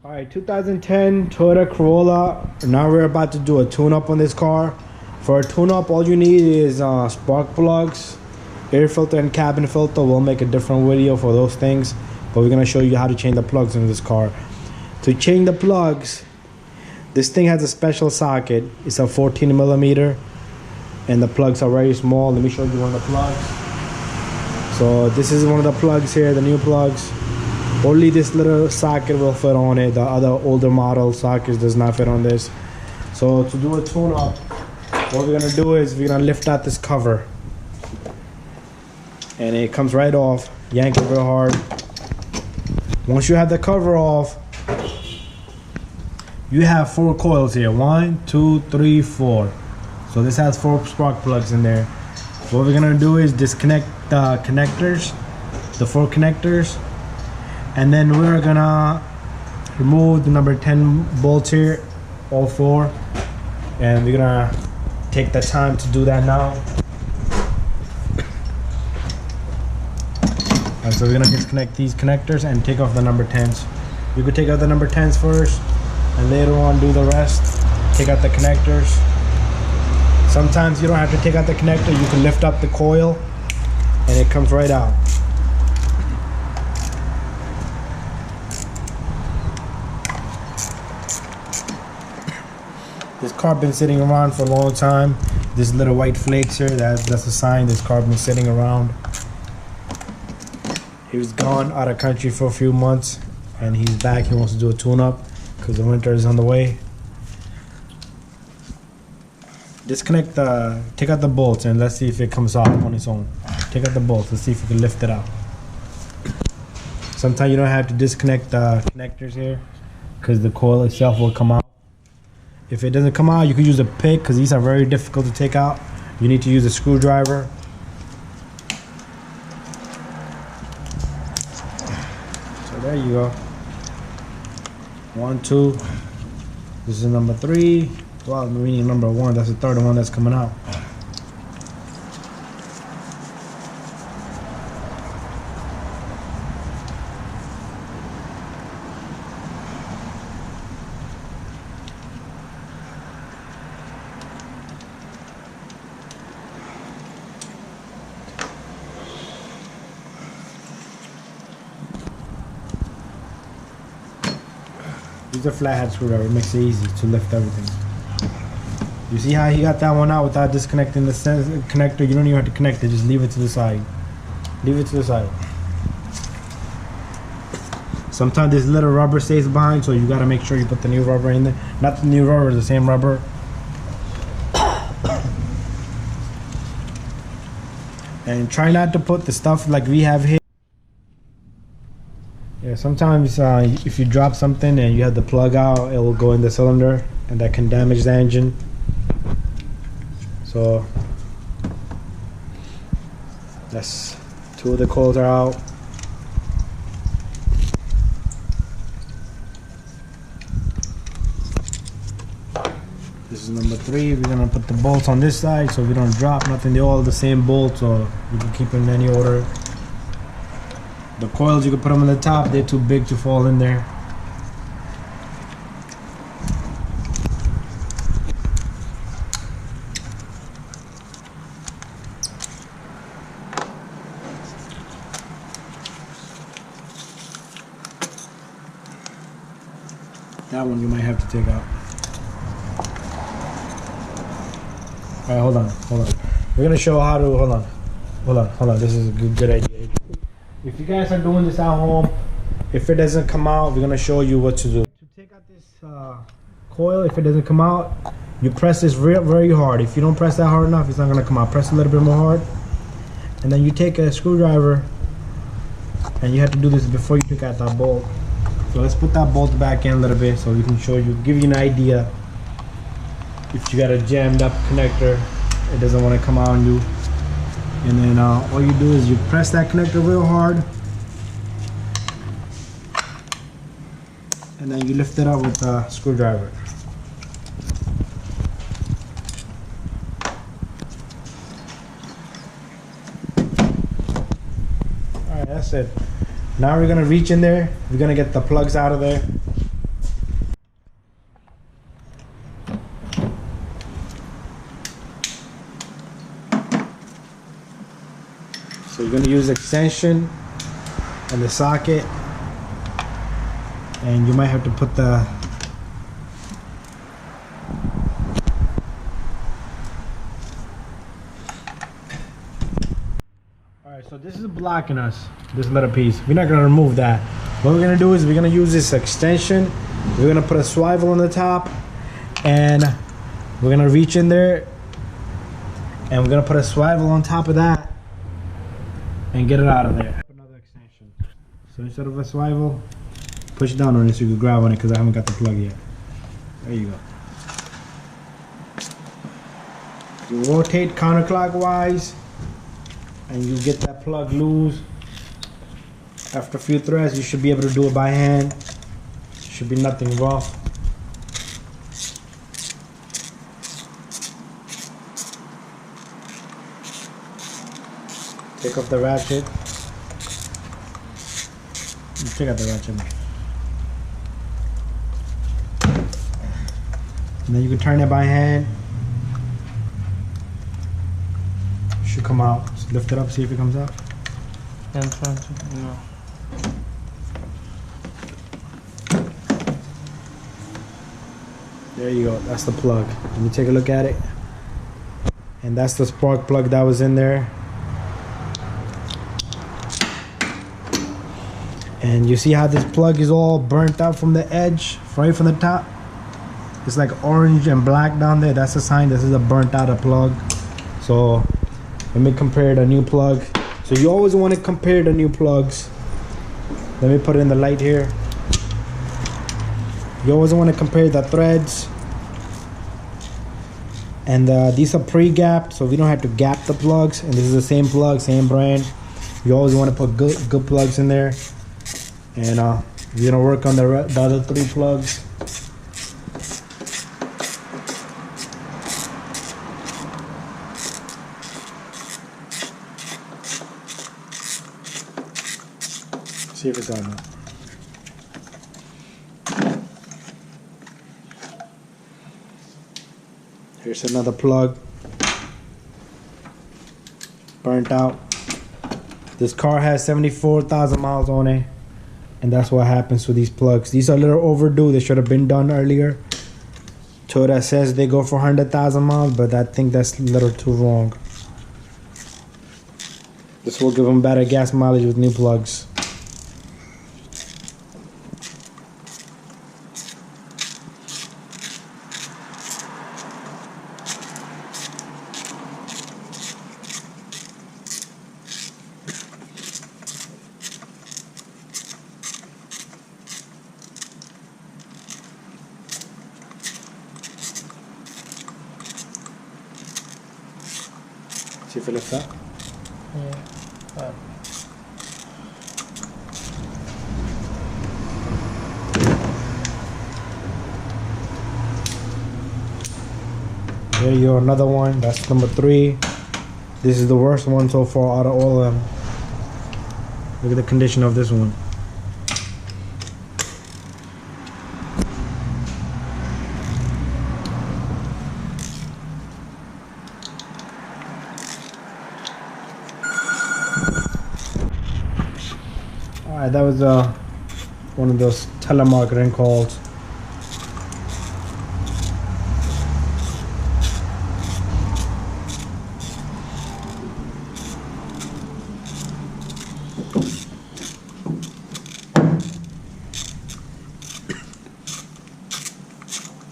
All right, 2010 Toyota Corolla. Now we're about to do a tune-up on this car. For a tune-up, all you need is spark plugs, air filter, and cabin filter. We'll make a different video for those things, but we're gonna show you how to change the plugs in this car. To change the plugs, this thing has a special socket. It's a 14 millimeter, and the plugs are very small. Let me show you one of the plugs. So this is one of the plugs here, the new plugs. Only this little socket will fit on it. The other older model sockets does not fit on this. So to do a tune-up, what we're gonna do is we're gonna lift out this cover, and it comes right off. Yank it real hard. Once you have the cover off, you have 4 coils here. 1, 2, 3, 4. So this has 4 spark plugs in there. What we're gonna do is disconnect the connectors, the 4 connectors. And then we're gonna remove the number 10 bolts here, all 4, and we're gonna take the time to do that now. And so we're gonna disconnect these connectors and take off the number 10s. You could take out the number 10s first and later on do the rest. Take out the connectors. Sometimes you don't have to take out the connector. You can lift up the coil and it comes right out. This car been sitting around for a long time. This little white flakes here, that's a sign this car been sitting around. He was gone out of country for a few months, and he's back. He wants to do a tune-up because the winter is on the way. Disconnect take out the bolts and let's see if it comes off on its own. Take out the bolts, let's see if we can lift it out. Sometimes you don't have to disconnect the connectors here because the coil itself will come out. If it doesn't come out, you can use a pick because these are very difficult to take out. You need to use a screwdriver. So there you go. 1, 2. This is number 3. Well, meaning number 1. That's the third one that's coming out. Use a flathead screwdriver, it makes it easy to lift everything. You see how he got that one out without disconnecting the connector? You don't even have to connect it, just leave it to the side. Leave it to the side. Sometimes this little rubber stays behind, so you gotta make sure you put the new rubber in there. Not the new rubber, the same rubber. And try not to put the stuff like we have here. Yeah, sometimes if you drop something and you have the plug out, it will go in the cylinder and that can damage the engine. So that's 2 of the coils are out. This is number 3. We're gonna put the bolts on this side so we don't drop nothing. They're all the same bolts, so you can keep them in any order. The coils, you can put them on the top, they're too big to fall in there. That one you might have to take out. Alright, hold on. We're gonna show how to, hold on. This is a good idea. If you guys are doing this at home, if it doesn't come out, we're gonna show you what to do. To take out this coil, if it doesn't come out, you press this very hard. If you don't press that hard enough, it's not gonna come out. Press a little bit more hard, and then you take a screwdriver, and you have to do this before you take out that bolt. So let's put that bolt back in a little bit so we can show you, give you an idea. If you got a jammed up connector, it doesn't want to come out on you. And then all you do is you press that connector real hard, and then you lift it up with a screwdriver. Alright, that's it. Now we're gonna reach in there. We're gonna get the plugs out of there. So you're gonna use extension and the socket, and you might have to put the so this is blocking us, this little piece. We're not gonna remove that. What we're gonna do is we're gonna use this extension. We're gonna put a swivel on the top, and we're gonna reach in there, and we're gonna put a swivel on top of that and get it out of there. Another extension. So instead of a swivel, push down on it so you can grab on it, because I haven't got the plug yet. There you go. You rotate counterclockwise, and you get that plug loose. After a few threads, you should be able to do it by hand. Should be nothing rough. Take off the ratchet. Check out the ratchet. And then you can turn it by hand. Should come out. Just lift it up, see if it comes out. Yeah, I'm trying to, no. There you go, that's the plug. Let me take a look at it. And that's the spark plug that was in there. And you see how this plug is all burnt out from the edge, right from the top? It's like orange and black down there. That's a sign this is a burnt out plug. So let me compare the new plug. So you always want to compare the new plugs. Let me put it in the light here. You always want to compare the threads. And these are pre-gapped, so we don't have to gap the plugs. And this is the same plug, same brand. You always want to put good plugs in there. And we're gonna work on the other 3 plugs. See if it's on. Here's another plug. Burnt out. This car has 74,000 miles on it. And that's what happens with these plugs. These are a little overdue. They should have been done earlier. Toyota says they go for 100,000 miles, but I think that's a little too wrong. This will give them better gas mileage with new plugs. See if it lifts up. Yeah. There you go, another one. That's number 3. This is the worst one so far out of all of them. Look at the condition of this one. Alright, that was one of those telemarketing calls.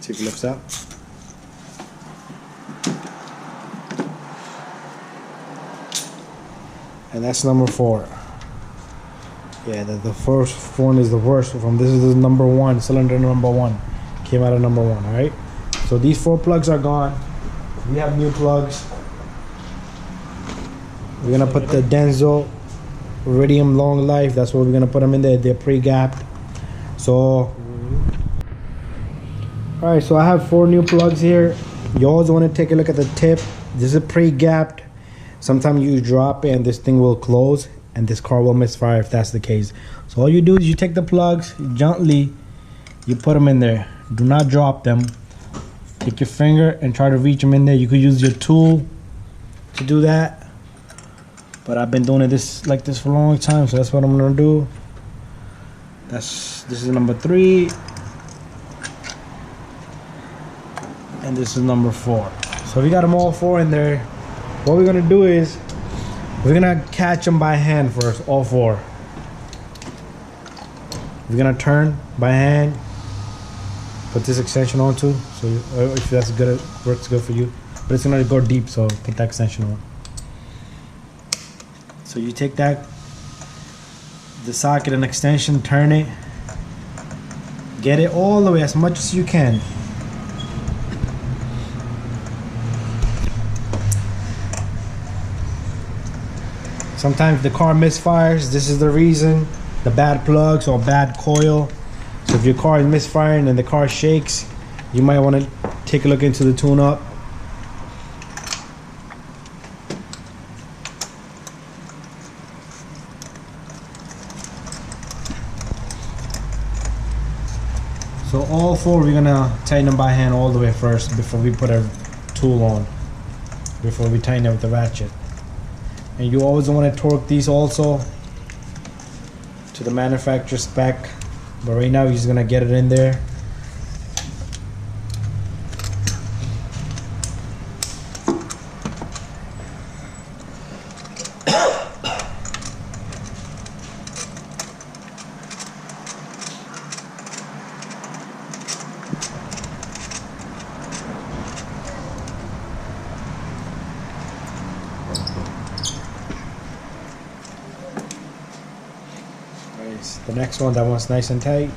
See if it lifts up. And that's number 4. Yeah, the first one is the worst one. This is the number 1, cylinder number 1. Came out of number 1, alright? So these 4 plugs are gone. We have new plugs. We're gonna put the Denso Iridium Long Life. That's what we're gonna put them in there. They're pre-gapped. So, alright, so I have 4 new plugs here. You always wanna take a look at the tip. This is pre-gapped. Sometimes you drop it and this thing will close, and this car will misfire if that's the case. So all you do is you take the plugs, gently, you put them in there. Do not drop them. Take your finger and try to reach them in there. You could use your tool to do that. But I've been doing it like this for a long time, so that's what I'm gonna do. This is number 3, and this is number 4. So we got them all 4 in there. What we're gonna do is we're gonna catch them by hand first, all 4. We're gonna turn by hand, put this extension on too. So if that's good, it works good for you. But it's gonna go deep, so put that extension on. So you take the socket and extension, turn it, get it all the way as much as you can. Sometimes the car misfires. This is the reason. The bad plugs or bad coil. So if your car is misfiring and the car shakes, you might want to take a look into the tune-up. So all 4 we're gonna tighten them by hand all the way first before we put a tool on, before we tighten it with the ratchet. And you always want to torque these also to the manufacturer spec, but right now you're just gonna get it in there. The next one, that one's nice and tight.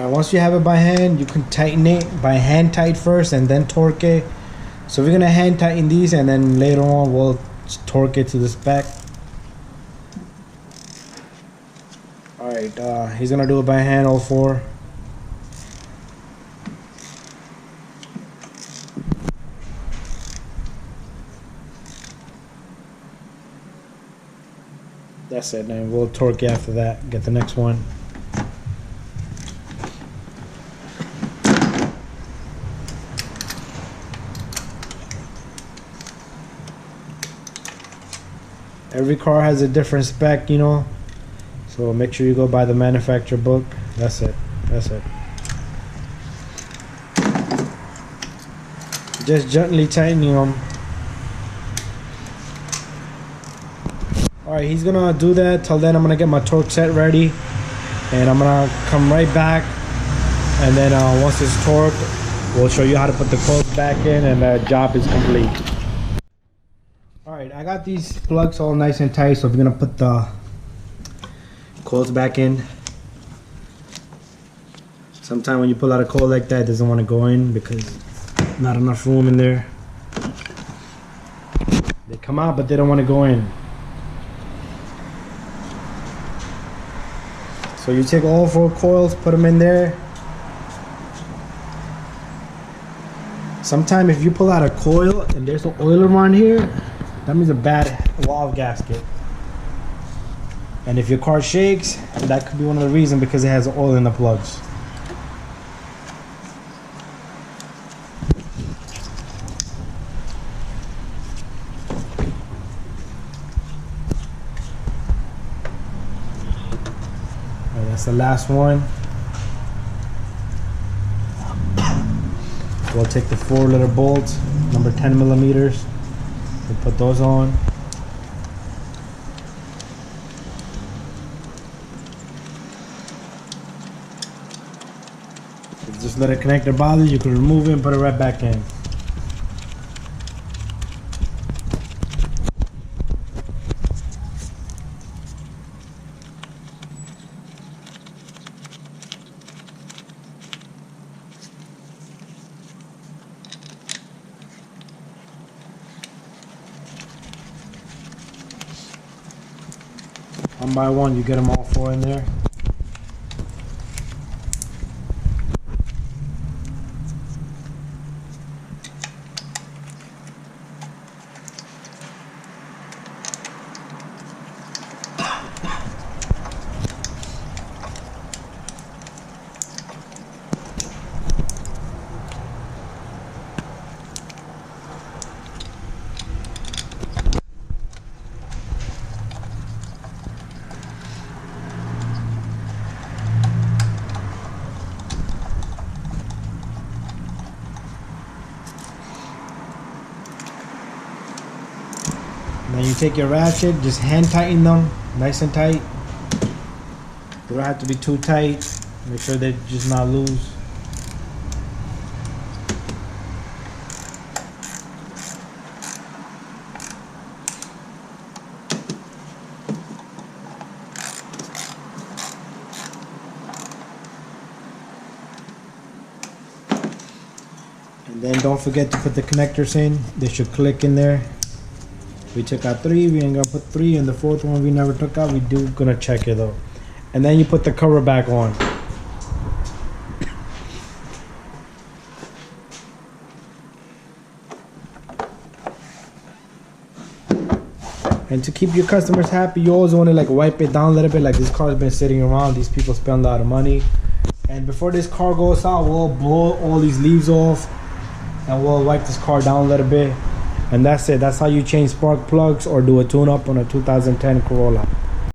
Once you have it by hand, you can tighten it by hand tight first and then torque it. So we're gonna hand tighten these and then later on we'll torque it to the spec. Alright, he's gonna do it by hand, all 4. That's it, and we'll torque it after that, get the next one. Every car has a different spec, you know, so make sure you go by the manufacturer book. That's it. That's it. Just gently tightening them. Alright, he's gonna do that. Till then, I'm gonna get my torque set ready, and I'm gonna come right back, and then once it's torqued, we'll show you how to put the coils back in, and the job is complete. Alright, I got these plugs all nice and tight, so we're gonna put the coils back in. Sometimes when you pull out a coil like that, it doesn't want to go in because not enough room in there. They come out, but they don't want to go in. So you take all 4 coils, put them in there. Sometimes if you pull out a coil and there's an oil around here, that means a bad valve gasket. And if your car shakes, that could be one of the reasons, because it has oil in the plugs. Alright, that's the last one. We'll take the 4-liter bolts, number 10 millimeters. We'll put those on. Just let it connect the body. You can remove it and put it right back in. One by one, you get them all 4 in there. Then you take your ratchet, just hand tighten them nice and tight. They don't have to be too tight. Make sure they're just not loose. And then don't forget to put the connectors in. They should click in there. We took out 3, we ain't gonna put 3, and the 4th one we never took out. We do gonna check it though. And then you put the cover back on. And to keep your customers happy, you always want to like wipe it down a little bit. Like this car's been sitting around, these people spend a lot of money. And before this car goes out, we'll blow all these leaves off and we'll wipe this car down a little bit. And that's it. That's how you change spark plugs or do a tune-up on a 2010 Corolla.